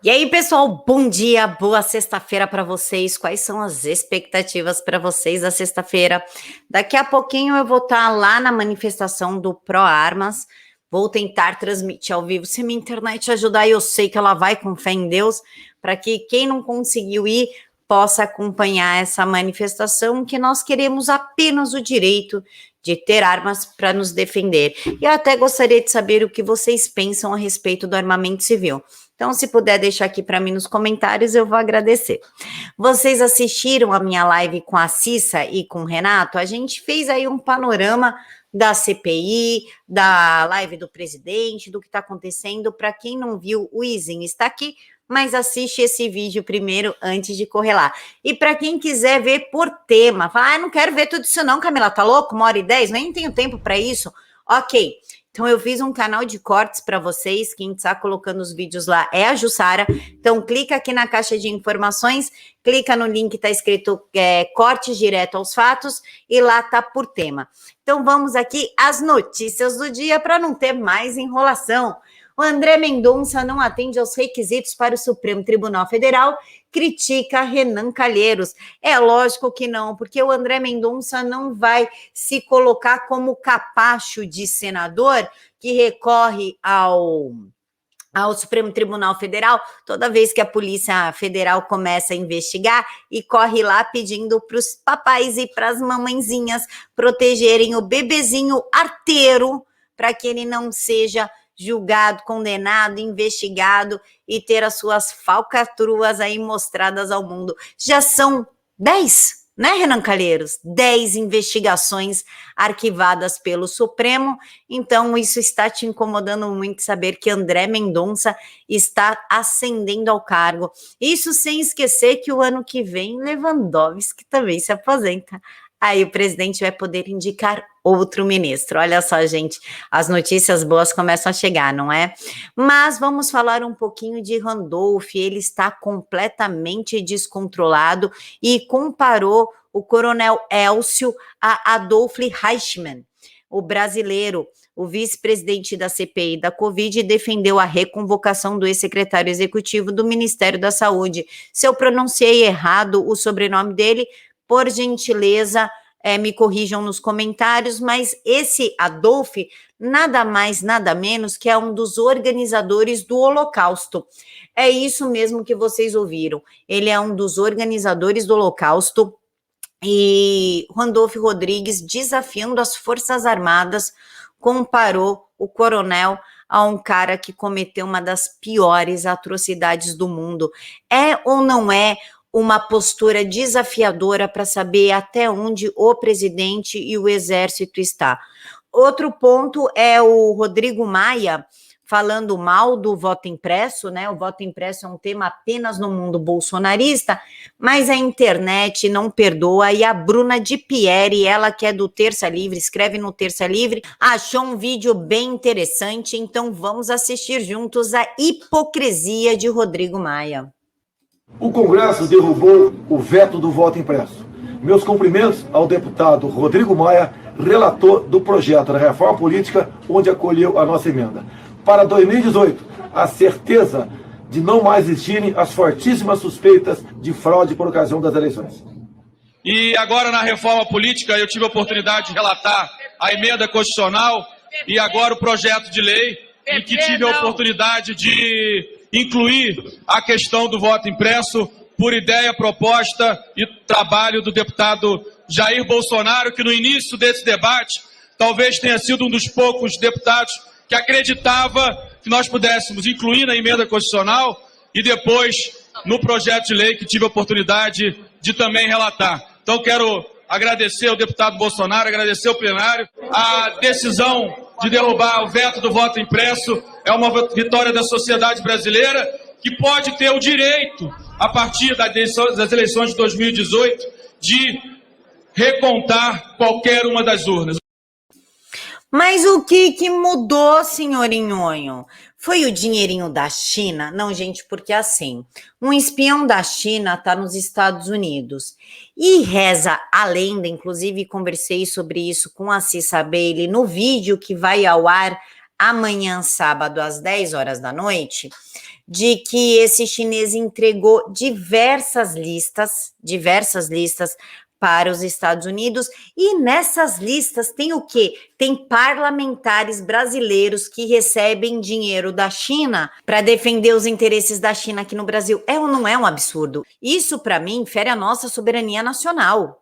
E aí, pessoal, bom dia, boa sexta-feira para vocês. Quais são as expectativas para vocês da sexta-feira? Daqui a pouquinho eu vou estar lá na manifestação do ProArmas. Vou tentar transmitir ao vivo. Se minha internet ajudar, eu sei que ela vai, com fé em Deus, para que quem não conseguiu ir possa acompanhar essa manifestação, que nós queremos apenas o direito de ter armas para nos defender. E eu até gostaria de saber o que vocês pensam a respeito do armamento civil. Então, se puder deixar aqui para mim nos comentários, eu vou agradecer. Vocês assistiram a minha live com a Cissa e com o Renato? A gente fez aí um panorama da CPI, da live do presidente, do que está acontecendo. Para quem não viu, o Izinho está aqui, mas assiste esse vídeo primeiro antes de correr lá. E para quem quiser ver por tema, fala, não quero ver tudo isso não, Camila, tá louco? 1h10, nem tenho tempo para isso. Ok. Então, eu fiz um canal de cortes para vocês, quem está colocando os vídeos lá é a Jussara. Então, clica aqui na caixa de informações, clica no link que está escrito cortes direto aos fatos e lá está por tema. Então, vamos aqui às notícias do dia para não ter mais enrolação. O André Mendonça não atende aos requisitos para o Supremo Tribunal Federal, critica Renan Calheiros. É lógico que não, porque o André Mendonça não vai se colocar como capacho de senador que recorre ao Supremo Tribunal Federal, toda vez que a Polícia Federal começa a investigar e corre lá pedindo para os papais e para as mamãezinhas protegerem o bebezinho arteiro para que ele não seja julgado, condenado, investigado e ter as suas falcatruas aí mostradas ao mundo. Já são 10, né, Renan Calheiros? 10 investigações arquivadas pelo Supremo, então isso está te incomodando muito saber que André Mendonça está ascendendo ao cargo. Isso sem esquecer que o ano que vem Lewandowski também se aposenta. Aí o presidente vai poder indicar outro ministro. Olha só, gente, as notícias boas começam a chegar, não é? Mas vamos falar um pouquinho de Randolph. Ele está completamente descontrolado e comparou o coronel Elcio a Adolf Eichmann, o brasileiro. O vice-presidente da CPI da Covid defendeu a reconvocação do ex-secretário executivo do Ministério da Saúde. Se eu pronunciei errado o sobrenome dele, por gentileza, me corrijam nos comentários, mas esse Adolf, nada mais, nada menos que é um dos organizadores do Holocausto. É isso mesmo que vocês ouviram. Ele é um dos organizadores do Holocausto e Randolph Rodrigues, desafiando as Forças Armadas, comparou o coronel a um cara que cometeu uma das piores atrocidades do mundo. É ou não é uma postura desafiadora para saber até onde o presidente e o exército está? Outro ponto é o Rodrigo Maia falando mal do voto impresso, né? O voto impresso é um tema apenas no mundo bolsonarista, mas a internet não perdoa. E a Bruna Di Pieri, ela que é do Terça Livre, escreve no Terça Livre, achou um vídeo bem interessante, então vamos assistir juntos a hipocrisia de Rodrigo Maia. O Congresso derrubou o veto do voto impresso. Meus cumprimentos ao deputado Rodrigo Maia, relator do projeto da reforma política, onde acolheu a nossa emenda. Para 2018, a certeza de não mais existirem as fortíssimas suspeitas de fraude por ocasião das eleições. E agora na reforma política eu tive a oportunidade de relatar a emenda constitucional e agora o projeto de lei, em que tive a oportunidade de incluir a questão do voto impresso por ideia, proposta e trabalho do deputado Jair Bolsonaro, que no início desse debate talvez tenha sido um dos poucos deputados que acreditava que nós pudéssemos incluir na emenda constitucional e depois no projeto de lei que tive a oportunidade de também relatar. Então quero agradecer ao deputado Bolsonaro, agradecer ao plenário. A decisão de derrubar o veto do voto impresso é uma vitória da sociedade brasileira, que pode ter o direito, a partir das eleições de 2018, de recontar qualquer uma das urnas. Mas o que mudou, senhor Inhonho? Foi o dinheirinho da China? Não, gente, porque assim, um espião da China está nos Estados Unidos e reza a lenda, inclusive conversei sobre isso com a Cissa Bailey no vídeo que vai ao ar amanhã, sábado, às 10 horas da noite, de que esse chinês entregou diversas listas para os Estados Unidos, e nessas listas tem o quê? Tem parlamentares brasileiros que recebem dinheiro da China para defender os interesses da China aqui no Brasil. É ou não é um absurdo? Isso, para mim, fere a nossa soberania nacional.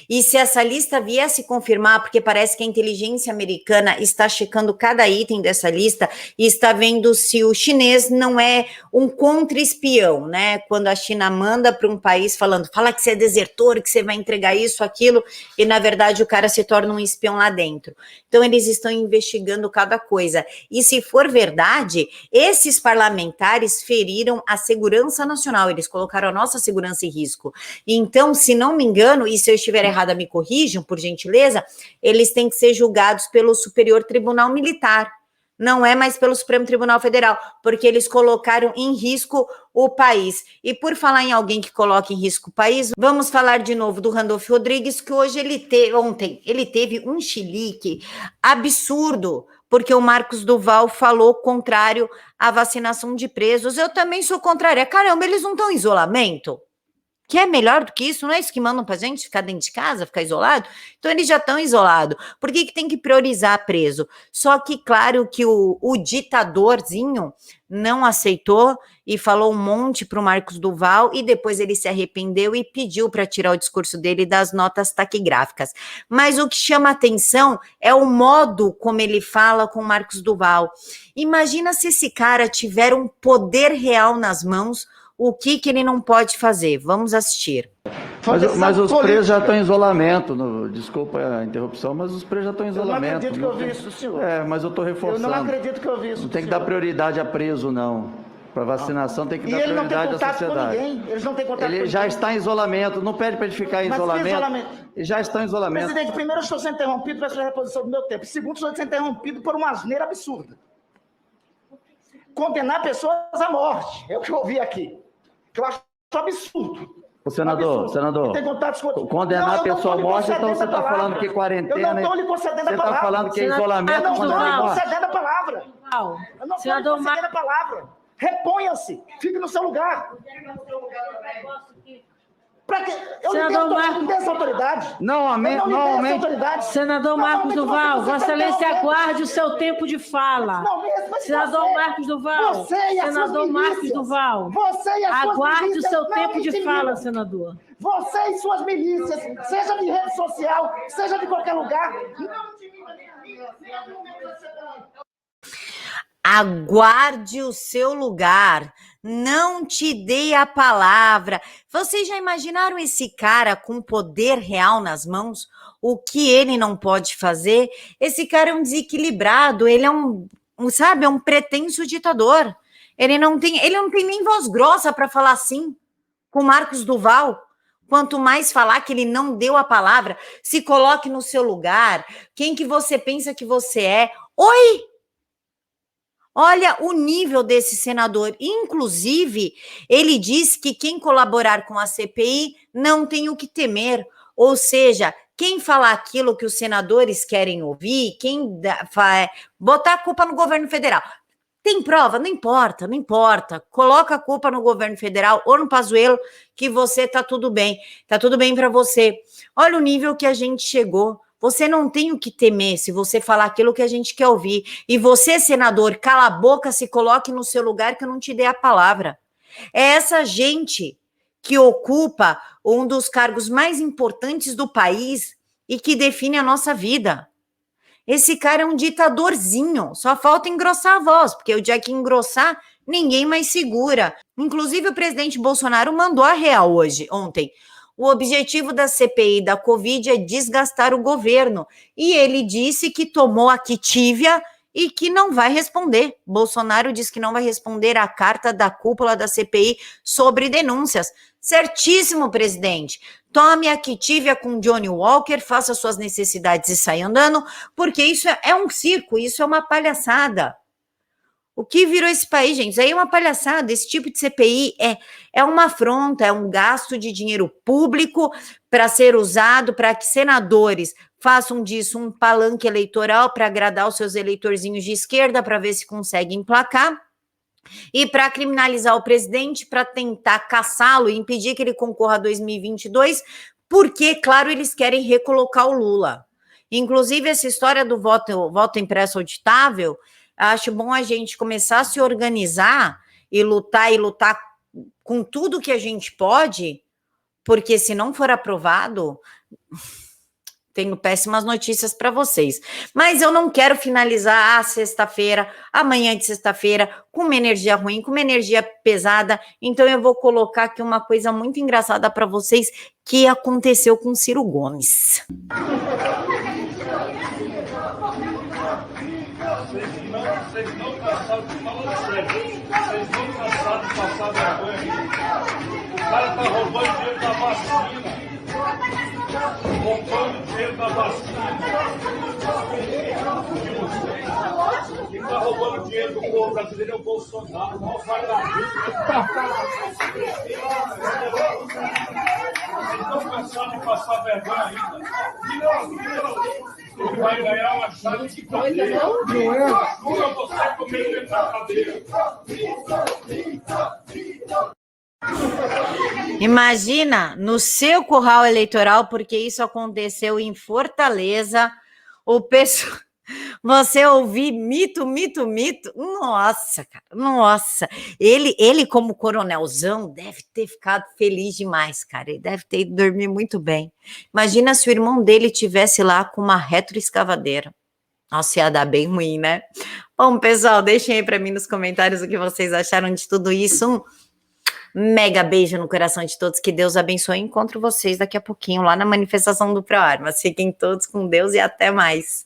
E se essa lista viesse confirmar, porque parece que a inteligência americana está checando cada item dessa lista e está vendo se o chinês não é um contra-espião, né? Quando a China manda para um país falando, fala que você é desertor, que você vai entregar isso, aquilo, e na verdade o cara se torna um espião lá dentro. Então eles estão investigando cada coisa. E se for verdade, esses parlamentares feriram a segurança nacional, eles colocaram a nossa segurança em risco. Então, se não me engano, e se eu estiver errada, me corrijam, por gentileza, eles têm que ser julgados pelo Superior Tribunal Militar, não é mais pelo Supremo Tribunal Federal, porque eles colocaram em risco o país. E por falar em alguém que coloca em risco o país, vamos falar de novo do Randolph Rodrigues, que ontem ele teve um chilique absurdo, porque o Marcos Duval falou contrário à vacinação de presos. Eu também sou contrária. Caramba, eles não estão em isolamento? Que é melhor do que isso, não é isso que mandam pra gente, ficar dentro de casa, ficar isolado? Então eles já estão isolados. Por que tem que priorizar preso? Só que, claro, que o ditadorzinho não aceitou e falou um monte pro Marcos Duval e depois ele se arrependeu e pediu para tirar o discurso dele das notas taquigráficas. Mas o que chama atenção é o modo como ele fala com o Marcos Duval. Imagina se esse cara tiver um poder real nas mãos, o que ele não pode fazer? Vamos assistir. Mas os presos já estão em isolamento. Desculpa a interrupção, mas os presos já estão em isolamento. Eu não acredito que eu ouvi isso do senhor. Mas eu estou reforçando. Eu não acredito que eu ouvi isso do senhor. Não tem que dar prioridade a preso, não. Para vacinação tem que dar prioridade à sociedade. Eles não têm contato com ninguém. Ele já está em isolamento. Não pede para ele ficar em isolamento. Ele já está em isolamento. Presidente, primeiro eu estou sendo interrompido para essa reposição do meu tempo. Segundo, estou sendo interrompido por uma asneira absurda. Condenar pessoas à morte. É o que eu ouvi aqui. Que eu acho absurdo. Senador, condenar a pessoa à morte, então você está falando que quarentena... Eu não estou lhe concedendo a palavra. Você está falando que isolamento... Eu não estou lhe concedendo a palavra. Eu não estou lhe concedendo a palavra. Reponha-se. Fique no seu lugar. Para que eu lhe dei essa autoridade. Normalmente. Senador Marcos Duval, Vossa Excelência aguarde o seu tempo de fala. Senador Marcos Duval, senador Marcos Duval, aguarde o seu tempo de fala, senador. Você e suas milícias, seja de rede social, seja de qualquer lugar, não Aguarde o seu lugar, não te dei a palavra. Vocês já imaginaram esse cara com poder real nas mãos? O que ele não pode fazer? Esse cara é um desequilibrado, ele é um pretenso ditador. Ele não tem nem voz grossa para falar assim com Marcos Duval. Quanto mais falar que ele não deu a palavra, se coloque no seu lugar. Quem que você pensa que você é? Oi! Olha o nível desse senador. Inclusive, ele diz que quem colaborar com a CPI não tem o que temer. Ou seja, quem falar aquilo que os senadores querem ouvir, botar a culpa no governo federal. Tem prova? Não importa, não importa. Coloca a culpa no governo federal ou no Pazuello que você tá tudo bem. Tá tudo bem para você. Olha o nível que a gente chegou. Você não tem o que temer se você falar aquilo que a gente quer ouvir. E você, senador, cala a boca, se coloque no seu lugar que eu não te dei a palavra. É essa gente que ocupa um dos cargos mais importantes do país e que define a nossa vida. Esse cara é um ditadorzinho, só falta engrossar a voz, porque o dia que engrossar, ninguém mais segura. Inclusive o presidente Bolsonaro mandou a real ontem. O objetivo da CPI da Covid é desgastar o governo. E ele disse que tomou a Quitivia e que não vai responder. Bolsonaro disse que não vai responder à carta da cúpula da CPI sobre denúncias. Certíssimo, presidente. Tome a Quitivia com Johnny Walker, faça suas necessidades e saia andando, porque isso é um circo, isso é uma palhaçada. O que virou esse país, gente? Isso aí é uma palhaçada. Esse tipo de CPI é uma afronta, é um gasto de dinheiro público para ser usado para que senadores façam disso um palanque eleitoral para agradar os seus eleitorzinhos de esquerda, para ver se conseguem emplacar, e para criminalizar o presidente, para tentar caçá-lo e impedir que ele concorra a 2022, porque, claro, eles querem recolocar o Lula. Inclusive, essa história do voto impresso auditável, acho bom a gente começar a se organizar e lutar com tudo que a gente pode, porque se não for aprovado, tenho péssimas notícias para vocês. Mas eu não quero finalizar a sexta-feira, amanhã de sexta-feira, com uma energia ruim, com uma energia pesada. Então eu vou colocar aqui uma coisa muito engraçada para vocês que aconteceu com Ciro Gomes. Vocês não cansaram de falar sério. Vocês não cansaram de passar vergonha. O cara tá roubando dinheiro da vacina. Roubando dinheiro da vacina. Quem tá roubando dinheiro do povo brasileiro é o Bolsonaro. Não vai dar Vocês não cansaram de passar vergonha ainda. Vai ganhar uma chave de cadeia. Não é? Nunca você comer na cadeia. Imagina no seu curral eleitoral, porque isso aconteceu em Fortaleza, o pessoal, você ouvir mito, nossa, cara, nossa, ele como coronelzão deve ter ficado feliz demais, cara, ele deve ter ido dormir muito bem. Imagina se o irmão dele tivesse lá com uma retroescavadeira. Nossa, ia dar bem ruim, né? Bom, pessoal, deixem aí para mim nos comentários o que vocês acharam de tudo isso. Um mega beijo no coração de todos, que Deus abençoe. Encontro vocês daqui a pouquinho lá na manifestação do ProArmas. Fiquem todos com Deus e até mais.